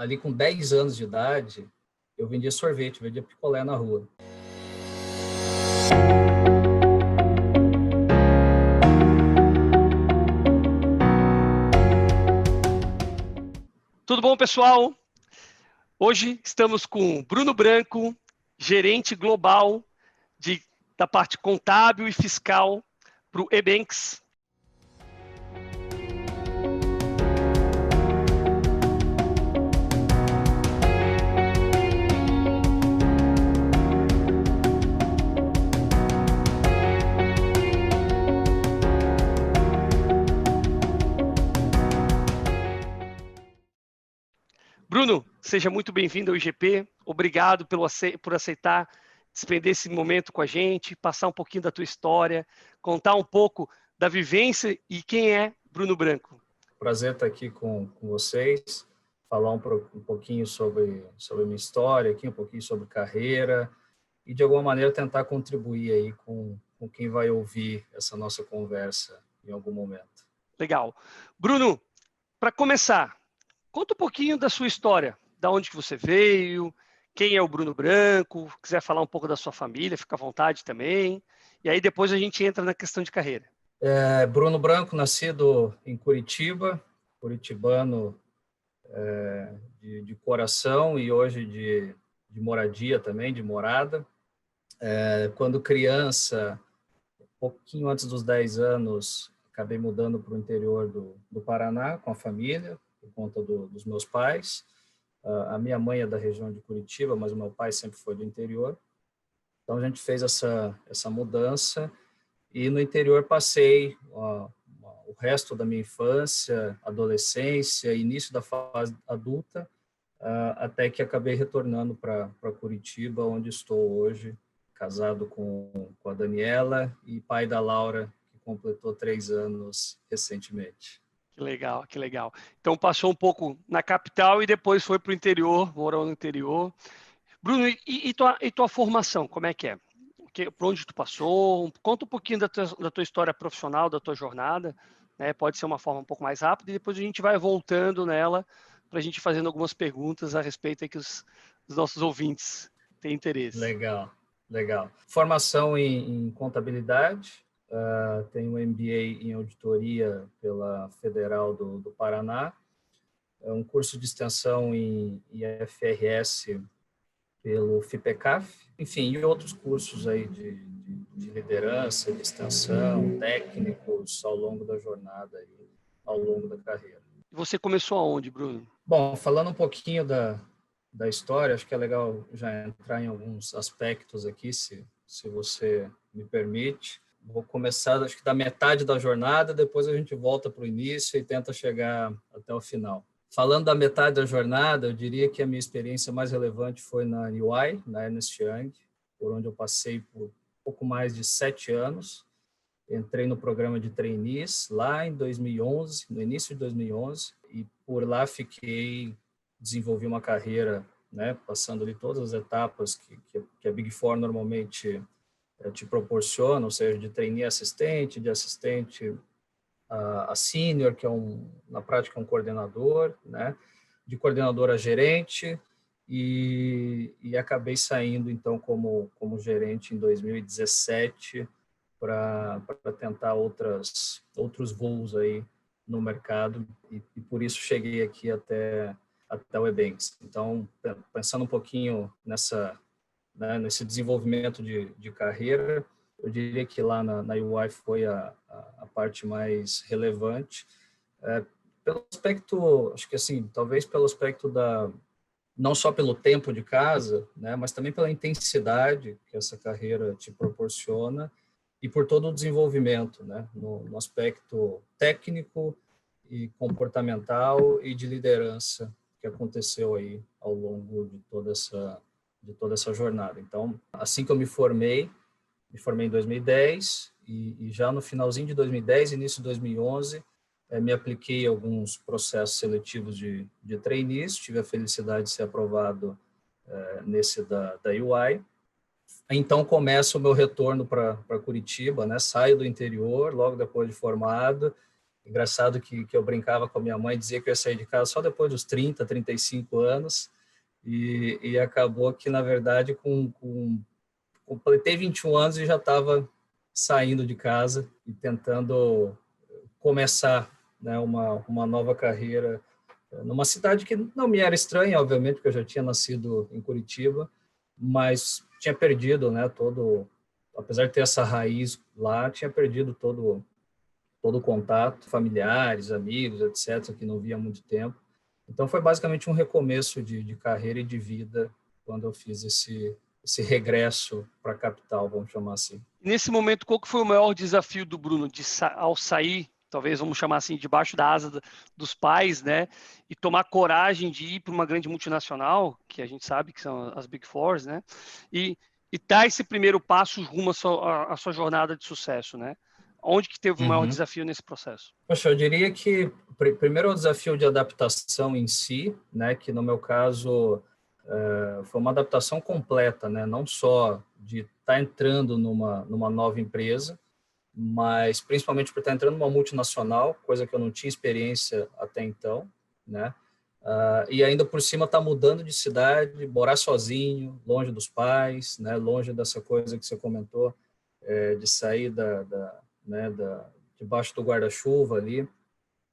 ali com 10 anos de idade, eu vendia sorvete, vendia picolé na rua. Tudo bom, pessoal? Hoje estamos com Bruno Branco, gerente global da parte contábil e fiscal para o eBanks. Bruno, seja muito bem-vindo ao IGP. Obrigado por aceitar despender esse momento com a gente, passar um pouquinho da tua história, contar um pouco da vivência e quem é Bruno Branco. Prazer estar aqui com vocês, falar um pouquinho sobre a minha história, aqui, um pouquinho sobre carreira e, de alguma maneira, tentar contribuir aí com quem vai ouvir essa nossa conversa em algum momento. Legal. Bruno, para começar, conta um pouquinho da sua história, da onde que você veio, quem é o Bruno Branco, quiser falar um pouco da sua família, fica à vontade também. E aí depois a gente entra na questão de carreira. Bruno Branco, nascido em Curitiba, curitibano de coração e hoje de moradia também, de morada. Quando criança, um pouquinho antes dos 10 anos, acabei mudando para o interior do Paraná com a família, por conta dos meus pais. A minha mãe é da região de Curitiba, mas o meu pai sempre foi do interior. Então, a gente fez essa mudança e no interior passei o resto da minha infância, adolescência, início da fase adulta, até que acabei retornando para Curitiba, onde estou hoje, casado com a Daniela e pai da Laura, que completou 3 anos recentemente. Que legal, que legal. Então passou um pouco na capital e depois foi para o interior, morou no interior. Bruno, e tua formação, como é que é? Por onde tu passou? Conta um pouquinho da tua história profissional, da tua jornada. Né? Pode ser uma forma um pouco mais rápida e depois a gente vai voltando nela para a gente fazendo algumas perguntas a respeito aí que os nossos ouvintes têm interesse. Legal, legal. Formação em contabilidade, tenho um MBA em auditoria pela Federal do Paraná, um curso de extensão em IFRS pelo FIPECAF, enfim, e outros cursos aí de liderança, de extensão, técnicos ao longo da jornada, aí, ao longo da carreira. E você começou aonde, Bruno? Bom, falando um pouquinho da história, acho que é legal já entrar em alguns aspectos aqui, se você me permite. Vou começar, acho que da metade da jornada, depois a gente volta para o início e tenta chegar até o final. Falando da metade da jornada, eu diria que a minha experiência mais relevante foi na EY, na Ernst Young, por onde eu passei por pouco mais de 7 anos. Entrei no programa de trainees lá em 2011, no início de 2011, e por lá desenvolvi uma carreira, né, passando ali todas as etapas que a Big Four normalmente te proporciona, ou seja, de trainee a assistente, de assistente a senior, que é na prática um coordenador, né, de coordenador a gerente, e acabei saindo então como gerente em 2017 para tentar outros voos aí no mercado e por isso cheguei aqui até o eBanks. Então, pensando um pouquinho nesse desenvolvimento de carreira, eu diria que lá na UI foi a parte mais relevante. Pelo aspecto, acho que assim, talvez pelo aspecto não só pelo tempo de casa, né, mas também pela intensidade que essa carreira te proporciona e por todo o desenvolvimento, né, no aspecto técnico e comportamental e de liderança que aconteceu aí ao longo de toda essa jornada. Então, assim que eu me formei em 2010 e já no finalzinho de 2010, início de 2011, me apliquei a alguns processos seletivos de trainees, tive a felicidade de ser aprovado nesse da UI. Então começa o meu retorno para Curitiba, né? Saio do interior logo depois de formado Engraçado que eu brincava com a minha mãe, dizia que eu ia sair de casa só depois dos 30, 35 anos, e acabou que, na verdade, completei 21 anos e já estava saindo de casa e tentando começar, né, uma nova carreira numa cidade que não me era estranha, obviamente, porque eu já tinha nascido em Curitiba, mas tinha perdido, né, apesar de ter essa raiz lá, tinha perdido todo o contato, familiares, amigos, etc., que não via há muito tempo. Então, foi basicamente um recomeço de carreira e de vida quando eu fiz esse regresso para a capital, vamos chamar assim. Nesse momento, qual que foi o maior desafio do Bruno ao sair, talvez vamos chamar assim, debaixo da asa dos pais, né, e tomar coragem de ir para uma grande multinacional, que a gente sabe que são as Big Fours, né, e dar esse primeiro passo rumo à sua jornada de sucesso, né? Onde que teve o maior Uhum. desafio nesse processo? Poxa, eu diria que primeiro o desafio de adaptação em si, né, que no meu caso foi uma adaptação completa, né, não só de estar entrando numa nova empresa, mas principalmente por estar entrando numa multinacional, coisa que eu não tinha experiência até então, né, e ainda por cima estar mudando de cidade, morar sozinho, longe dos pais, né, longe dessa coisa que você comentou, de sair né, debaixo do guarda-chuva ali,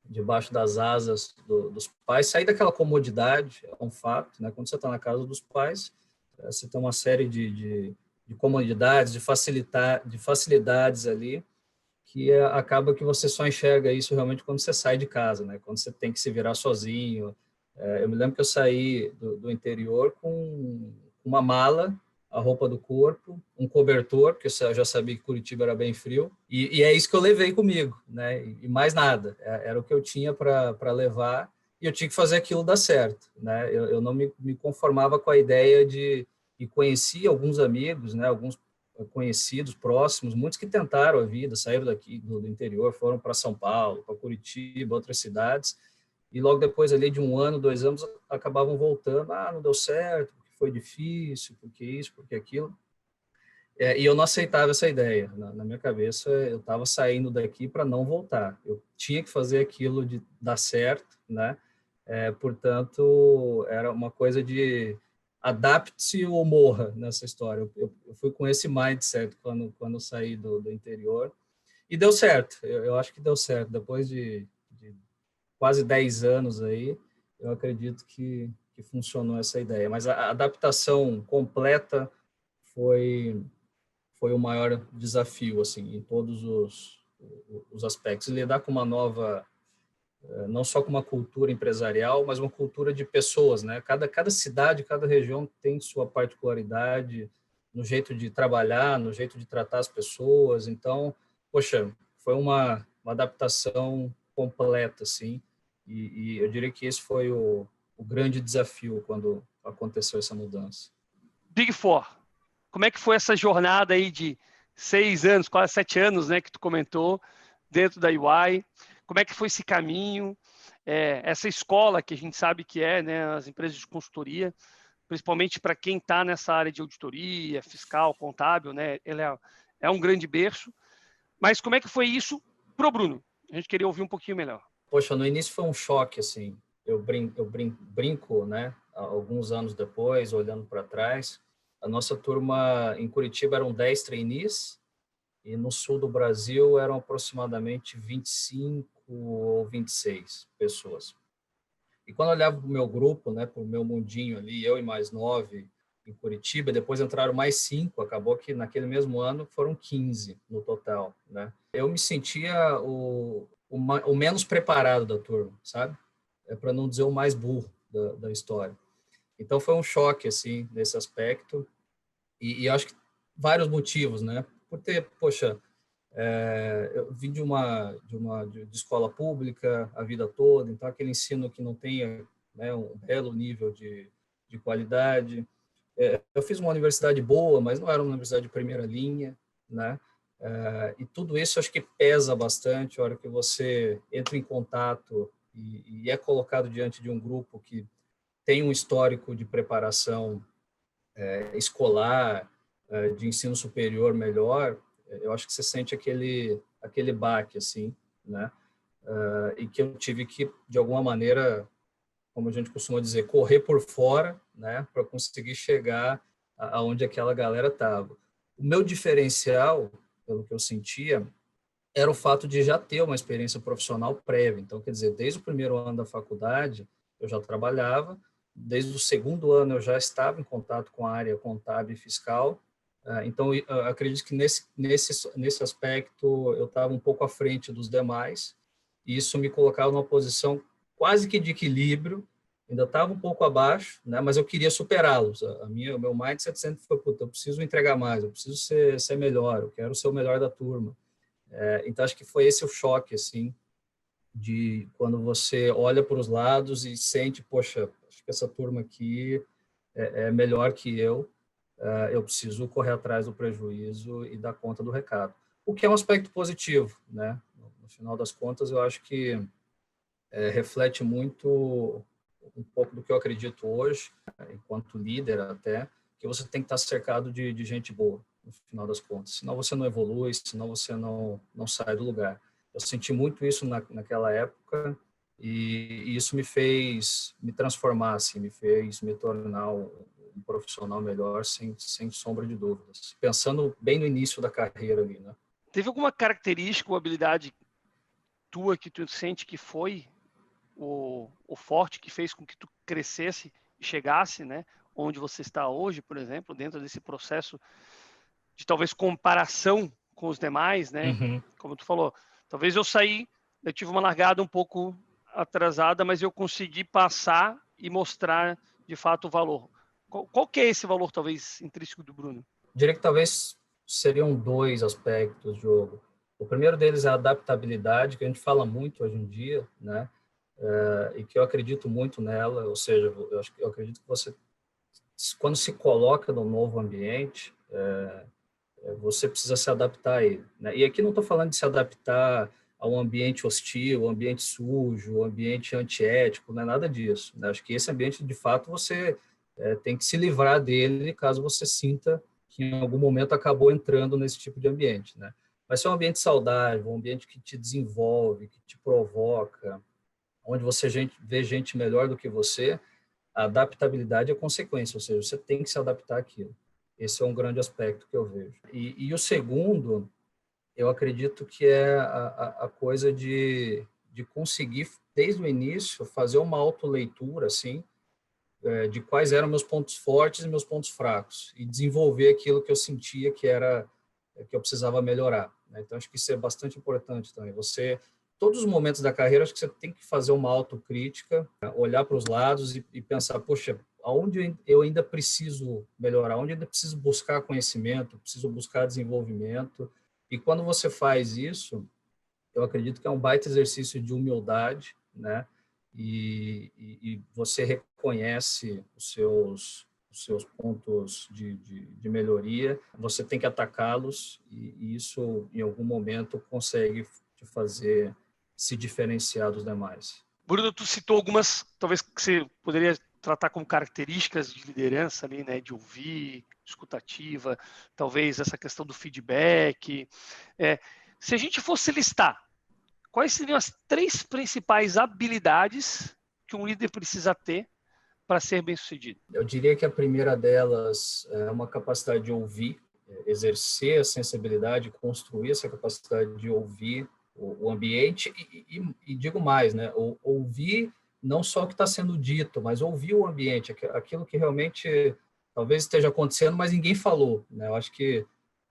debaixo das asas dos pais, sair daquela comodidade, é um fato, né? Quando você está na casa dos pais, você tem uma série de comodidades, de facilidades ali, que acaba que você só enxerga isso realmente quando você sai de casa, né? Quando você tem que se virar sozinho. Eu me lembro que eu saí do interior com uma mala, a roupa do corpo, um cobertor, porque eu já sabia que Curitiba era bem frio, e é isso que eu levei comigo, né? E mais nada. Era o que eu tinha para levar, e eu tinha que fazer aquilo dar certo, né? Eu não me conformava com a ideia e conheci alguns amigos, né? Alguns conhecidos, próximos, muitos que tentaram a vida, saíram daqui do interior, foram para São Paulo, para Curitiba, outras cidades, e logo depois ali de 1 ano, 2 anos, acabavam voltando, não deu certo, porque foi difícil, porque isso, porque aquilo, e eu não aceitava essa ideia. Na minha cabeça, eu estava saindo daqui para não voltar. Eu tinha que fazer aquilo de dar certo, né? Portanto, era uma coisa de adapte-se ou morra nessa história. Eu fui com esse mindset quando eu saí do interior. E deu certo. Eu acho que deu certo. Depois de quase 10 anos aí, eu acredito que funcionou essa ideia. Mas a adaptação completa foi foi o maior desafio, assim, em todos os aspectos. Lidar com uma nova, não só com uma cultura empresarial, mas uma cultura de pessoas, né? Cada cidade, cada região tem sua particularidade no jeito de trabalhar, no jeito de tratar as pessoas. Então, poxa, foi uma adaptação completa, assim, e eu diria que esse foi o grande desafio quando aconteceu essa mudança. Big Four. Como é que foi essa jornada aí de 6 anos, quase 7 anos, né, que tu comentou, dentro da UI? Como é que foi esse caminho? Essa escola que a gente sabe que né, as empresas de consultoria, principalmente para quem está nessa área de auditoria, fiscal, contábil, né, ele é um grande berço. Mas como é que foi isso pro Bruno? A gente queria ouvir um pouquinho melhor. Poxa, no início foi um choque, assim. Eu brinco, né? Alguns anos depois, olhando para trás, a nossa turma em Curitiba eram 10 trainees e no sul do Brasil eram aproximadamente 25 ou 26 pessoas. E quando eu olhava para o meu grupo, né, para o meu mundinho ali, eu e mais 9 em Curitiba, depois entraram mais 5, acabou que naquele mesmo ano foram 15 no total, né? Eu me sentia o menos preparado da turma, sabe? Para não dizer o mais burro da história. Então foi um choque, assim, nesse aspecto, e acho que vários motivos, né? Por ter, poxa, eu vim de escola pública a vida toda, então aquele ensino que não tem, né, um belo nível de qualidade. Eu fiz uma universidade boa, mas não era uma universidade de primeira linha, né? E tudo isso acho que pesa bastante a hora que você entra em contato e é colocado diante de um grupo que tem um histórico de preparação escolar, de ensino superior melhor. Eu acho que você sente aquele baque, assim, né? e que eu tive que, de alguma maneira, como a gente costuma dizer, correr por fora, né, para conseguir chegar aonde aquela galera estava. O meu diferencial, pelo que eu sentia, era o fato de já ter uma experiência profissional prévia. Então, quer dizer, desde o primeiro ano da faculdade, eu já trabalhava, desde o segundo ano eu já estava em contato com a área contábil e fiscal. Então, eu acredito que nesse aspecto eu estava um pouco à frente dos demais, e isso me colocava numa posição quase que de equilíbrio. Ainda estava um pouco abaixo, né, mas eu queria superá-los. O meu mindset sempre foi: puta, eu preciso entregar mais, eu preciso ser melhor, eu quero ser o melhor da turma. Então, acho que foi esse o choque, assim, de quando você olha para os lados e sente: poxa, acho que essa turma aqui é melhor que eu preciso correr atrás do prejuízo e dar conta do recado. O que é um aspecto positivo, né? No final das contas, eu acho que reflete muito um pouco do que eu acredito hoje, enquanto líder até, que você tem que estar cercado de gente boa, no final das contas. Senão você não evolui, senão você não sai do lugar. Eu senti muito isso naquela época, e isso me fez me transformar, assim, me fez me tornar um profissional melhor, sem sombra de dúvidas. Pensando bem no início da carreira ali, né? Teve alguma característica ou habilidade tua que tu sente que foi o forte que fez com que tu crescesse e chegasse, né, onde você está hoje, por exemplo, dentro desse processo de talvez comparação com os demais, né? Uhum. Como tu falou, talvez eu tive uma largada um pouco atrasada, mas eu consegui passar e mostrar de fato o valor. Qual que é esse valor talvez intrínseco do Bruno? Diria que talvez seriam dois aspectos do jogo. O primeiro deles é a adaptabilidade, que a gente fala muito hoje em dia, né? E que eu acredito muito nela, ou seja, eu acredito que você, quando se coloca no novo ambiente, você precisa se adaptar a ele, né? E aqui não estou falando de se adaptar a um ambiente hostil, um ambiente sujo, um ambiente antiético, não é nada disso, né? Acho que esse ambiente, de fato, você tem que se livrar dele caso você sinta que em algum momento acabou entrando nesse tipo de ambiente, né? Mas se é um ambiente saudável, um ambiente que te desenvolve, que te provoca, onde você vê gente melhor do que você, a adaptabilidade é consequência, ou seja, você tem que se adaptar àquilo. Esse é um grande aspecto que eu vejo. E o segundo, eu acredito que é a coisa de conseguir, desde o início, fazer uma autoleitura, assim, de quais eram meus pontos fortes e meus pontos fracos, e desenvolver aquilo que eu sentia que eu precisava melhorar, né? Então, acho que isso é bastante importante também. Todos os momentos da carreira, acho que você tem que fazer uma autocrítica, olhar para os lados e pensar: poxa, aonde eu ainda preciso melhorar, onde eu ainda preciso buscar conhecimento, preciso buscar desenvolvimento. E quando você faz isso, eu acredito que é um baita exercício de humildade, né? E você reconhece os seus pontos de melhoria, você tem que atacá-los, e isso, em algum momento, consegue te fazer se diferenciar dos demais. Bruno, tu citou algumas, talvez que você poderia tratar como características de liderança ali, né, de ouvir, escutativa, talvez essa questão do feedback. Se a gente fosse listar, quais seriam as 3 principais habilidades que um líder precisa ter para ser bem-sucedido? Eu diria que a primeira delas é uma capacidade de ouvir, exercer a sensibilidade, construir essa capacidade de ouvir o ambiente e digo mais, né? Ouvir não só o que está sendo dito, mas ouvir o ambiente, aquilo que realmente talvez esteja acontecendo, mas ninguém falou, né? Eu acho que,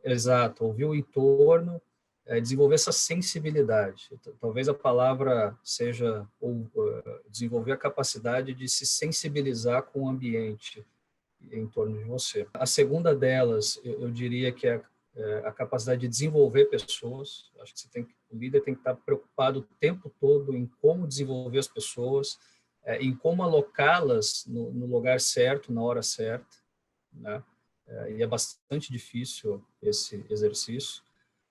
exato, ouvir o entorno, desenvolver essa sensibilidade. Talvez a palavra seja desenvolver a capacidade de se sensibilizar com o ambiente em torno de você. A segunda delas, eu diria que é a capacidade de desenvolver pessoas. Acho que o líder tem que estar preocupado o tempo todo em como desenvolver as pessoas, em como alocá-las no lugar certo, na hora certa, né? E é bastante difícil esse exercício.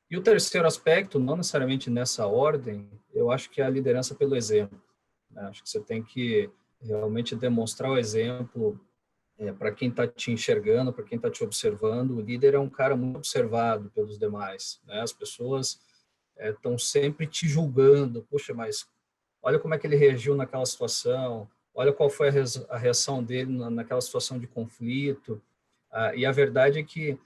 E o terceiro aspecto, não necessariamente nessa ordem, eu acho que é a liderança pelo exemplo, né? Acho que você tem que realmente demonstrar o exemplo para quem está te enxergando, para quem está te observando. O líder é um cara muito observado pelos demais, né? As pessoas estão sempre te julgando. Puxa, mas olha como é que ele reagiu naquela situação, olha qual foi a reação dele naquela situação de conflito. E a verdade é que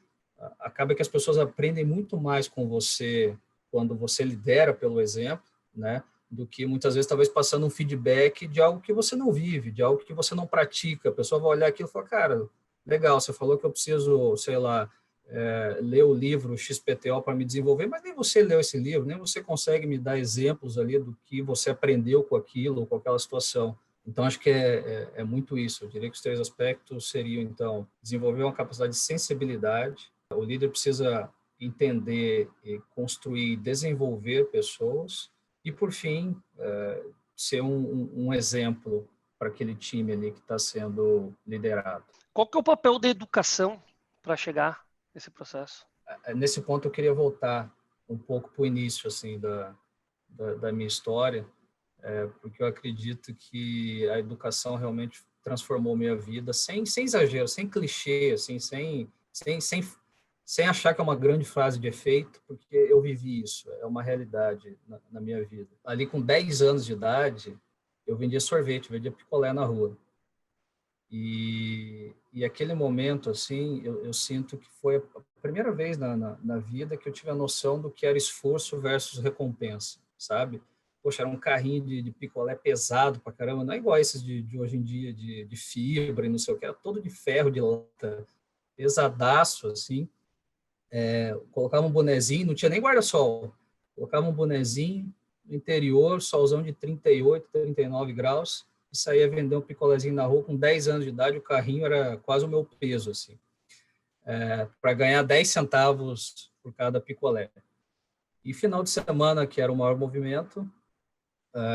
acaba que as pessoas aprendem muito mais com você quando você lidera pelo exemplo, né? Do que muitas vezes talvez passando um feedback de algo que você não vive, de algo que você não pratica. A pessoa vai olhar aquilo e falar, cara, legal, você falou que eu preciso, sei lá, ler o livro XPTO para me desenvolver, mas nem você leu esse livro, nem você consegue me dar exemplos ali do que você aprendeu com aquilo, com aquela situação. Então, acho que é muito isso. Eu diria que os 3 aspectos seriam, então, desenvolver uma capacidade de sensibilidade. O líder precisa entender e construir, desenvolver pessoas e, por fim, ser um exemplo para aquele time ali que está sendo liderado. Qual que é o papel da educação para chegar nesse processo? Nesse ponto, eu queria voltar um pouco para o início assim, da minha história, porque eu acredito que a educação realmente transformou minha vida, sem exagero, sem clichê, assim, sem achar que é uma grande frase de efeito, porque eu vivi isso, é uma realidade na minha vida. Ali com 10 anos de idade, eu vendia sorvete, vendia picolé na rua. E aquele momento, assim, eu sinto que foi a primeira vez na vida que eu tive a noção do que era esforço versus recompensa, sabe? Poxa, era um carrinho de picolé pesado pra caramba, não é igual esses de hoje em dia, de fibra e não sei o que, era todo de ferro, de lata, pesadaço, assim. Colocava um bonezinho, não tinha nem guarda-sol, colocava um bonezinho no interior, solzão de 38, 39 graus, e saía vender um picolézinho na rua com 10 anos de idade, o carrinho era quase o meu peso, assim, para ganhar 10 centavos por cada picolé. E final de semana, que era o maior movimento,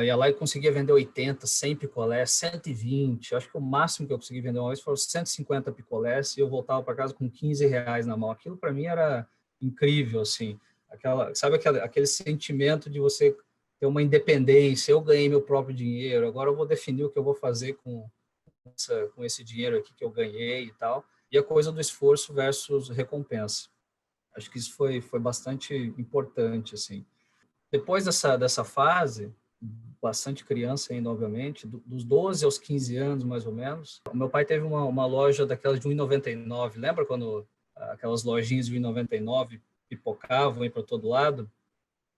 ia lá e conseguia vender 80, 100 picolés, 120, acho que o máximo que eu consegui vender uma vez foram 150 picolés, e eu voltava para casa com 15 reais na mão. Aquilo para mim era incrível, assim, sabe aquele sentimento de você ter uma independência, eu ganhei meu próprio dinheiro, agora eu vou definir o que eu vou fazer com esse dinheiro aqui que eu ganhei e tal, e a coisa do esforço versus recompensa. Acho que isso foi bastante importante, assim. Depois dessa fase, bastante criança ainda, obviamente, dos 12 aos 15 anos, mais ou menos, o meu pai teve uma loja daquelas de 1,99. Lembra quando aquelas lojinhas de 1,99 pipocavam aí para todo lado?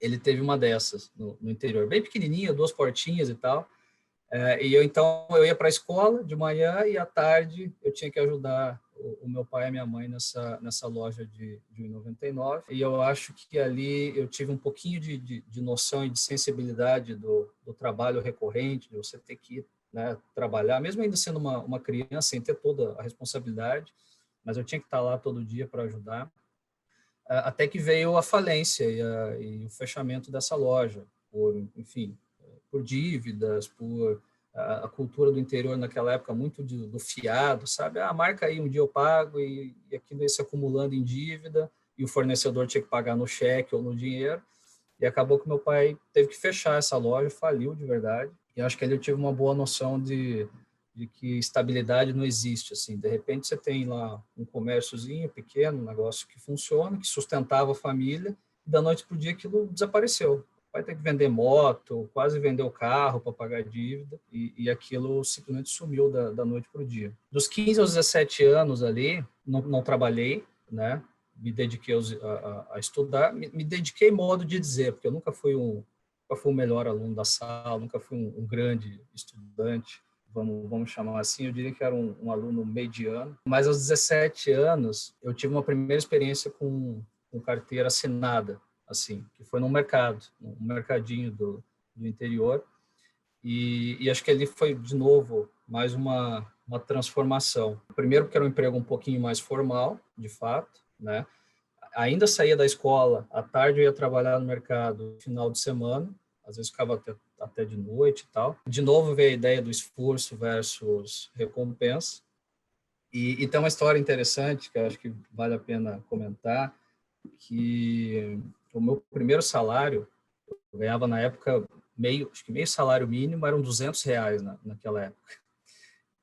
Ele teve uma dessas no interior, bem pequenininha, 2 portinhas e tal. E então eu ia para a escola de manhã e à tarde eu tinha que ajudar o meu pai e a minha mãe nessa loja de 1,99. E eu acho que ali eu tive um pouquinho de noção e de sensibilidade do trabalho recorrente, de você ter que, né, trabalhar, mesmo ainda sendo uma criança, sem ter toda a responsabilidade, mas eu tinha que estar lá todo dia para ajudar. Até que veio a falência e o fechamento dessa loja, enfim, por dívidas, por a cultura do interior naquela época muito do fiado, sabe? Marca aí, um dia eu pago, e aquilo ia se acumulando em dívida, e o fornecedor tinha que pagar no cheque ou no dinheiro, e acabou que meu pai teve que fechar essa loja, faliu de verdade, e acho que ali eu tive uma boa noção de que estabilidade não existe, assim, de repente você tem lá um comérciozinho pequeno, um negócio que funciona, que sustentava a família, e da noite para o dia aquilo desapareceu. Vai ter que vender moto, quase vender o carro para pagar a dívida, e aquilo simplesmente sumiu da noite para o dia. Dos 15 aos 17 anos ali, não trabalhei, né? Me dediquei a estudar, me dediquei modo de dizer, porque eu nunca fui o melhor aluno da sala, nunca fui um grande estudante, vamos chamar assim, eu diria que era um aluno mediano, mas aos 17 anos eu tive uma primeira experiência com carteira assinada, assim, que foi no mercado, um mercadinho do interior, e acho que ali foi, de novo, mais uma transformação. Primeiro porque era um emprego um pouquinho mais formal, de fato, né? Ainda saía da escola, à tarde eu ia trabalhar no mercado, final de semana, às vezes ficava até de noite e tal. De novo veio a ideia do esforço versus recompensa. E tem uma história interessante que eu acho que vale a pena comentar, que o meu primeiro salário, eu ganhava na época acho que meio salário mínimo, eram R$ 200 naquela época.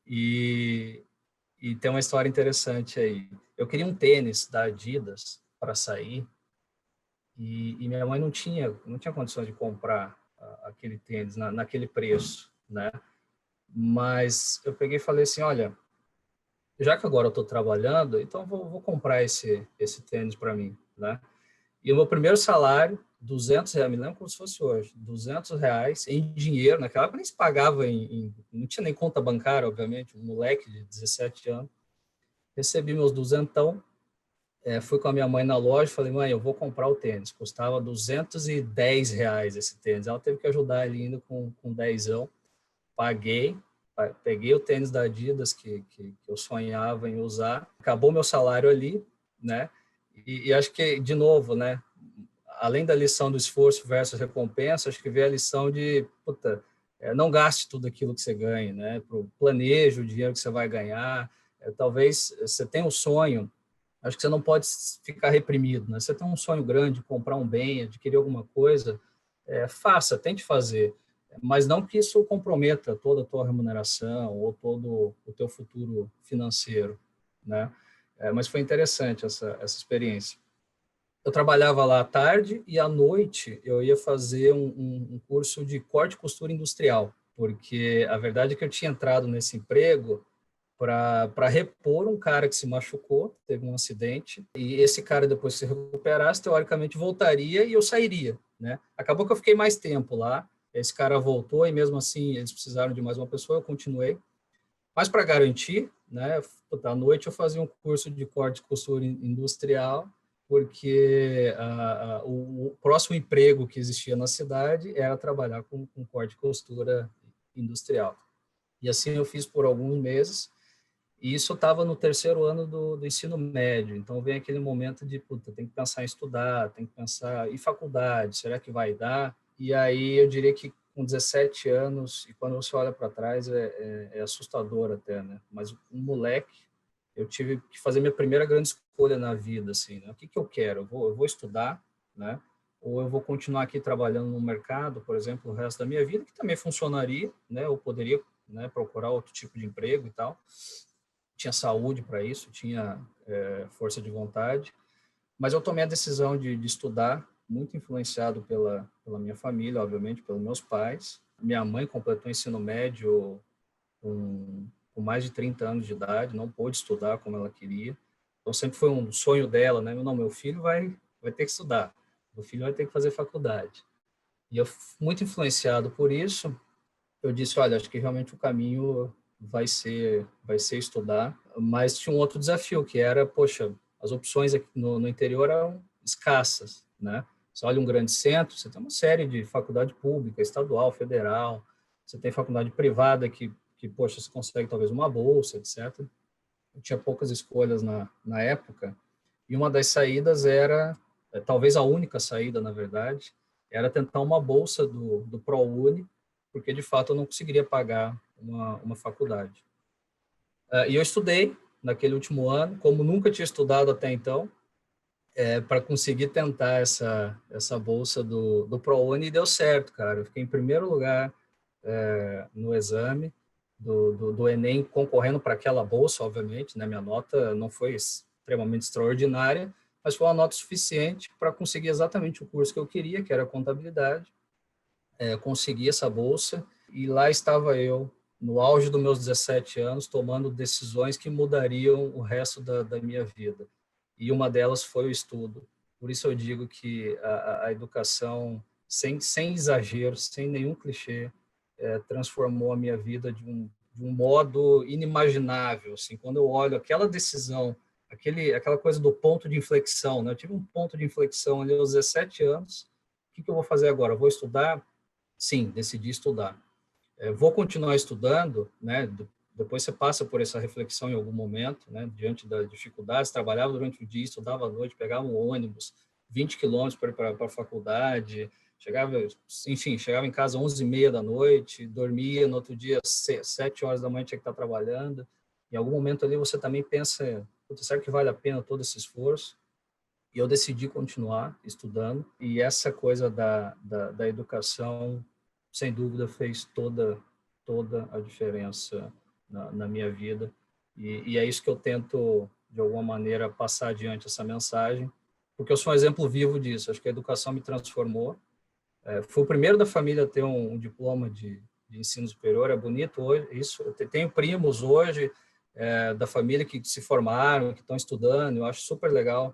E tem uma história interessante aí. Eu queria um tênis da Adidas para sair, e minha mãe não tinha condições de comprar aquele tênis naquele preço, né? Mas eu peguei e falei assim, olha, já que agora eu estou trabalhando, então eu vou comprar esse tênis para mim, né? E o meu primeiro salário, R$ 200, me lembro como se fosse hoje, R$ 200 em dinheiro, naquela época nem se pagava não tinha nem conta bancária, obviamente, um moleque de 17 anos. Recebi meus duzentão, fui com a minha mãe na loja, falei, mãe, eu vou comprar o tênis. Custava R$ 210 esse tênis. Ela teve que ajudar ele ainda com dezão. Paguei, peguei o tênis da Adidas que eu sonhava em usar. Acabou meu salário ali, né? E acho que, de novo, né? Além da lição do esforço versus recompensa, acho que veio a lição de, puta, não gaste tudo aquilo que você ganha, né? Planeje o dinheiro que você vai ganhar. Talvez você tenha um sonho, acho que você não pode ficar reprimido, né? Você tem um sonho grande, comprar um bem, adquirir alguma coisa, faça, tente fazer, mas não que isso comprometa toda a tua remuneração ou todo o teu futuro financeiro, né? Mas foi interessante essa experiência. Eu trabalhava lá à tarde e à noite eu ia fazer um curso de corte e costura industrial, porque a verdade é que eu tinha entrado nesse emprego para repor um cara que se machucou, teve um acidente, e esse cara, depois que se recuperasse, teoricamente voltaria e eu sairia, né? Acabou que eu fiquei mais tempo lá, esse cara voltou e mesmo assim eles precisaram de mais uma pessoa, eu continuei. Mas para garantir, né, à noite eu fazia um curso de corte e costura industrial, porque o próximo emprego que existia na cidade era trabalhar com corte e costura industrial. E assim eu fiz por alguns meses, e isso estava no terceiro ano do ensino médio. Então vem aquele momento de, puta, tem que pensar em estudar, tem que pensar em faculdade, será que vai dar? E aí eu diria que com 17 anos, e quando você olha para trás, é assustador até, né? Mas um moleque, eu tive que fazer minha primeira grande escolha na vida, assim, né? O que eu quero? Eu vou estudar, né? Ou eu vou continuar aqui trabalhando no mercado, por exemplo, o resto da minha vida, que também funcionaria, né? Eu poderia, né, procurar outro tipo de emprego e tal, tinha saúde para isso, tinha força de vontade, mas eu tomei a decisão de estudar, muito influenciado pela minha família, obviamente, pelos meus pais. Minha mãe completou o ensino médio com mais de 30 anos de idade, não pôde estudar como ela queria, então sempre foi um sonho dela, né? Não, meu filho vai ter que estudar, meu filho vai ter que fazer faculdade. E eu, muito influenciado por isso, eu disse, olha, acho que realmente o caminho vai ser estudar, mas tinha um outro desafio, que era, poxa, as opções aqui no interior eram escassas, né? Você olha um grande centro, você tem uma série de faculdade pública, estadual, federal, você tem faculdade privada que poxa, você consegue talvez uma bolsa, etc. Eu tinha poucas escolhas na época, e uma das saídas era, talvez a única saída, na verdade, era tentar uma bolsa do ProUni, porque de fato eu não conseguiria pagar uma faculdade. E eu estudei naquele último ano, como nunca tinha estudado até então, para conseguir tentar essa bolsa do ProUni, e deu certo, cara. Eu fiquei em primeiro lugar no exame do Enem, concorrendo para aquela bolsa, obviamente, né? Minha nota não foi extremamente extraordinária, mas foi uma nota suficiente para conseguir exatamente o curso que eu queria, que era contabilidade. Consegui essa bolsa e lá estava eu, no auge dos meus 17 anos, tomando decisões que mudariam o resto da minha vida. E uma delas foi o estudo. Por isso eu digo que a educação, sem exagero, sem nenhum clichê, transformou a minha vida de um modo inimaginável. Assim, quando eu olho aquela decisão, aquela coisa do ponto de inflexão, né? Eu tive um ponto de inflexão ali aos 17 anos. O que eu vou fazer agora? Eu vou estudar? Sim, decidi estudar. Vou continuar estudando, né? Depois você passa por essa reflexão em algum momento, né? Diante das dificuldades, trabalhava durante o dia, estudava à noite, pegava um ônibus, 20 quilômetros para ir para a faculdade, chegava em casa 11h30 da noite, dormia, no outro dia, 7 horas da manhã, tinha que estar trabalhando. Em algum momento ali você também pensa, será que vale a pena todo esse esforço? E eu decidi continuar estudando, e essa coisa da educação, sem dúvida, fez toda a diferença na minha vida. E é isso que eu tento, de alguma maneira, passar adiante essa mensagem, porque eu sou um exemplo vivo disso. Acho que a educação me transformou. Fui o primeiro da família a ter um diploma de ensino superior. É bonito hoje isso. Eu tenho primos hoje da família que se formaram, que estão estudando. Eu acho super legal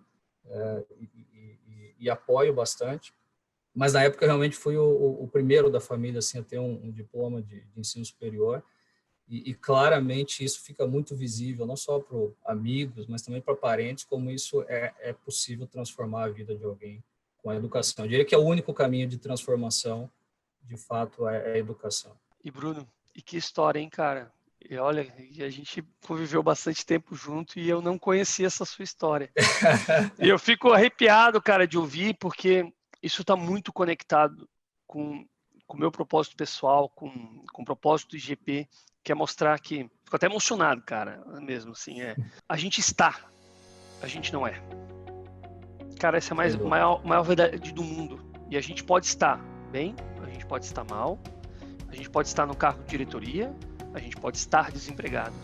e apoio bastante. Mas na época realmente fui o primeiro da família assim, a ter um diploma de ensino superior. E claramente isso fica muito visível, não só para amigos, mas também para parentes, como isso é possível transformar a vida de alguém com a educação. Eu diria que é o único caminho de transformação, de fato, é a educação. E Bruno, e que história, hein, cara? E olha, a gente conviveu bastante tempo junto e eu não conhecia essa sua história. E eu fico arrepiado, cara, de ouvir, porque isso está muito conectado com o meu propósito pessoal, com o propósito do IGP, que é mostrar que... Fico até emocionado, cara, mesmo, assim, a gente está, a gente não é. Cara, essa é a maior verdade do mundo. E a gente pode estar bem, a gente pode estar mal, a gente pode estar no cargo de diretoria, a gente pode estar desempregado,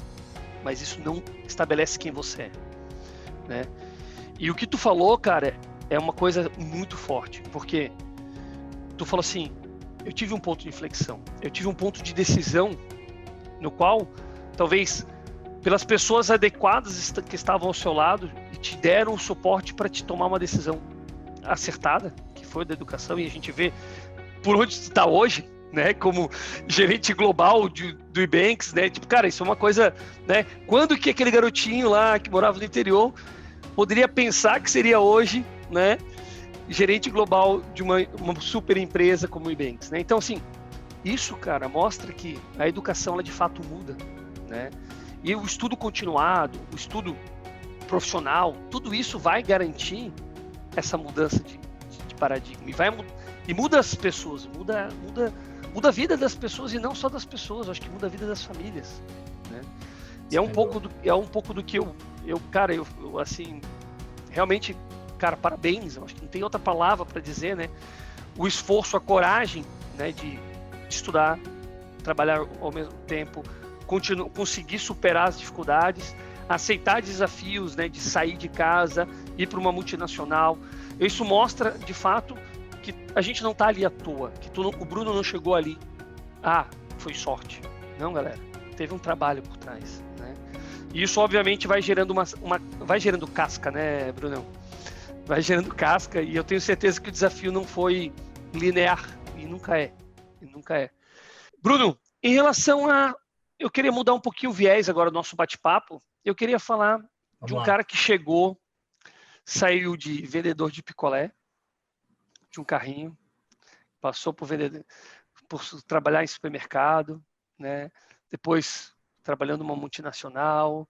mas isso não estabelece quem você é, né? E o que tu falou, cara, é uma coisa muito forte, porque tu falou assim, eu tive um ponto de inflexão, eu tive um ponto de decisão no qual, talvez, pelas pessoas adequadas que estavam ao seu lado e te deram o suporte para te tomar uma decisão acertada, que foi da educação, e a gente vê por onde tu está hoje, né, como gerente global do Ebanks, né, tipo, cara, isso é uma coisa, né, quando que aquele garotinho lá que morava no interior poderia pensar que seria hoje, né, gerente global de uma super empresa como o Ebanks, né? Então, assim, isso, cara, mostra que a educação, ela de fato muda, né? E o estudo continuado, o estudo profissional, tudo isso vai garantir essa mudança de paradigma e muda as pessoas, muda a vida das pessoas e não só das pessoas, acho que muda a vida das famílias, né? E é um pouco do que eu cara, eu assim, realmente, cara, parabéns, eu acho que não tem outra palavra para dizer, né? O esforço, a coragem, né, de estudar, trabalhar ao mesmo tempo, conseguir superar as dificuldades, aceitar desafios, né, de sair de casa, ir para uma multinacional. Isso mostra, de fato, que a gente não está ali à toa, que o Bruno não chegou ali, foi sorte. Não, galera, teve um trabalho por trás, né? E isso, obviamente, vai gerando vai gerando casca, né, Brunão? Vai gerando casca, e eu tenho certeza que o desafio não foi linear, e nunca é. Bruno, em relação eu queria mudar um pouquinho o viés agora do nosso bate-papo. Eu queria falar de um cara que saiu de vendedor de picolé, de um carrinho, passou por trabalhar em supermercado, né? Depois trabalhando numa multinacional,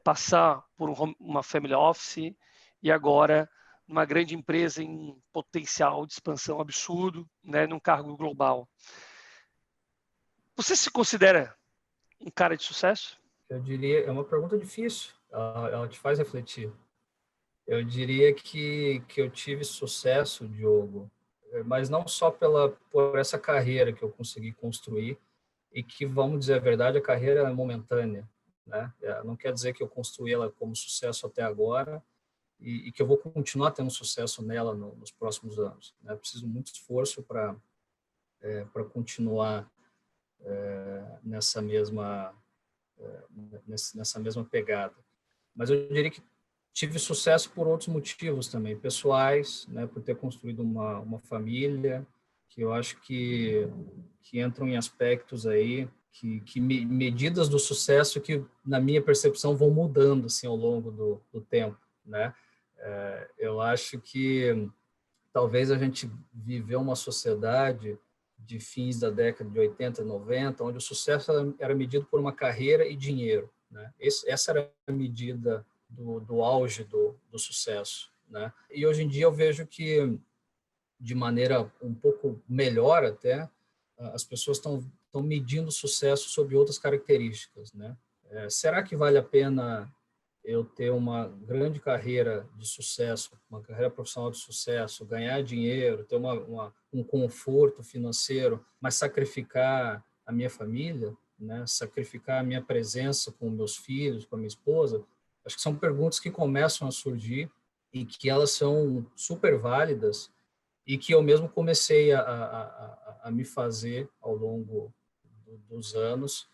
passar por uma family office e agora numa grande empresa em potencial de expansão absurdo, né? Num cargo global. Você se considera um cara de sucesso? Eu diria, é uma pergunta difícil, ela te faz refletir. Eu diria que eu tive sucesso, Diogo, mas não só por essa carreira que eu consegui construir e que, vamos dizer a verdade, a carreira é momentânea, né? Não quer dizer que eu construí ela como sucesso até agora e que eu vou continuar tendo sucesso nela nos próximos anos, né? Preciso muito esforço para continuar nessa mesma pegada. Mas eu diria que tive sucesso por outros motivos também, pessoais, né, por ter construído uma família, que eu acho que entram em aspectos aí, que medidas do sucesso que, na minha percepção, vão mudando assim, ao longo do tempo, né? Eu acho que talvez a gente viveu uma sociedade de fins da década de 80, 90, onde o sucesso era medido por uma carreira e dinheiro, né? Essa era a medida do auge do sucesso, né? E hoje em dia eu vejo que, de maneira um pouco melhor até, as pessoas estão medindo sucesso sob outras características, né? Será que vale a pena eu ter uma grande carreira de sucesso, uma carreira profissional de sucesso, ganhar dinheiro, ter um conforto financeiro, mas sacrificar a minha família, né? Sacrificar a minha presença com meus filhos, com a minha esposa? Acho que são perguntas que começam a surgir e que elas são super válidas e que eu mesmo comecei a me fazer ao longo dos anos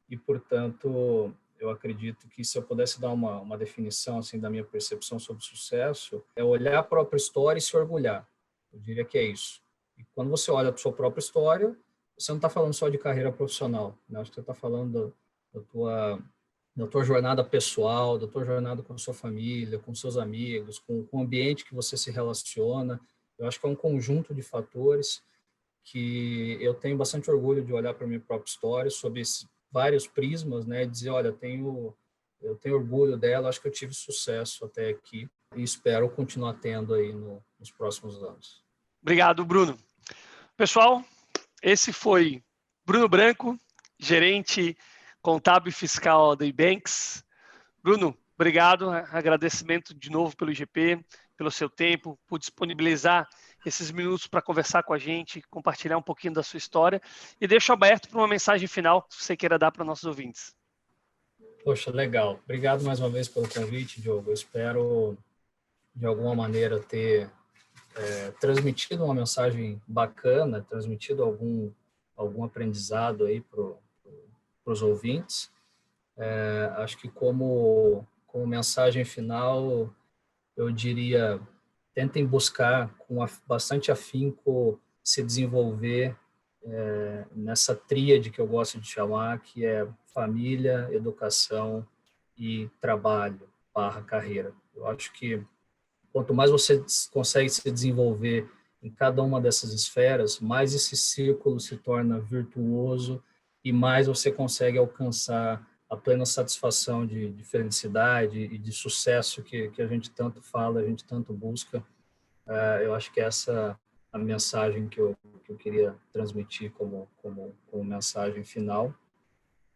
e, portanto, eu acredito que se eu pudesse dar uma definição assim da minha percepção sobre sucesso, é olhar a própria história e se orgulhar. Eu diria que é isso. E quando você olha a sua própria história, você não está falando só de carreira profissional, né? Acho que você está falando da tua jornada pessoal, da tua jornada com a sua família, com seus amigos, com o ambiente que você se relaciona. Eu acho que é um conjunto de fatores que eu tenho bastante orgulho de olhar para a minha própria história, sob vários prismas, né, e dizer, olha, eu tenho orgulho dela, acho que eu tive sucesso até aqui e espero continuar tendo aí nos próximos anos. Obrigado, Bruno. Pessoal, esse foi Bruno Branco, gerente contábil e fiscal da Ibanks. Bruno, obrigado, agradecimento de novo pelo IGP, pelo seu tempo, por disponibilizar esses minutos para conversar com a gente, compartilhar um pouquinho da sua história e deixo aberto para uma mensagem final que você queira dar para nossos ouvintes. Poxa, legal. Obrigado mais uma vez pelo convite, Diogo. Eu espero, de alguma maneira, ter transmitido uma mensagem bacana, transmitido algum aprendizado aí para os ouvintes. Acho que como mensagem final, eu diria, tentem buscar com bastante afinco se desenvolver nessa tríade que eu gosto de chamar, que é família, educação e trabalho / carreira. Eu acho que quanto mais você consegue se desenvolver em cada uma dessas esferas, mais esse círculo se torna virtuoso e mais você consegue alcançar a plena satisfação de felicidade e de sucesso que a gente tanto fala, a gente tanto busca. Eu acho que essa é a mensagem que eu queria transmitir como mensagem final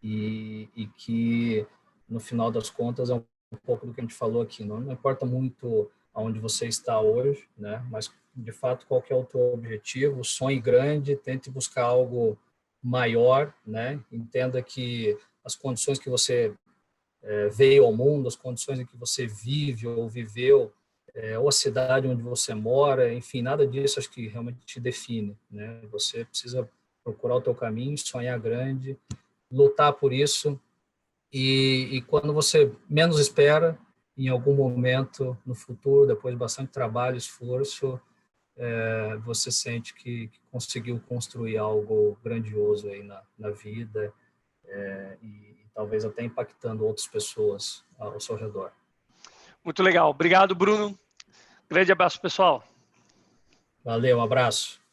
e que, no final das contas, é um pouco do que a gente falou aqui. Não importa muito aonde você está hoje, né? Mas, de fato, qual que é o teu objetivo? Sonhe grande, tente buscar algo maior, né? Entenda que as condições que você veio ao mundo, as condições em que você vive ou viveu, ou a cidade onde você mora, enfim, nada disso acho que realmente te define, né? Você precisa procurar o teu caminho, sonhar grande, lutar por isso e quando você menos espera, em algum momento no futuro, depois de bastante trabalho, esforço, você sente que conseguiu construir algo grandioso aí na vida e talvez até impactando outras pessoas ao seu redor. Muito legal. Obrigado, Bruno. Grande abraço, pessoal. Valeu, um abraço.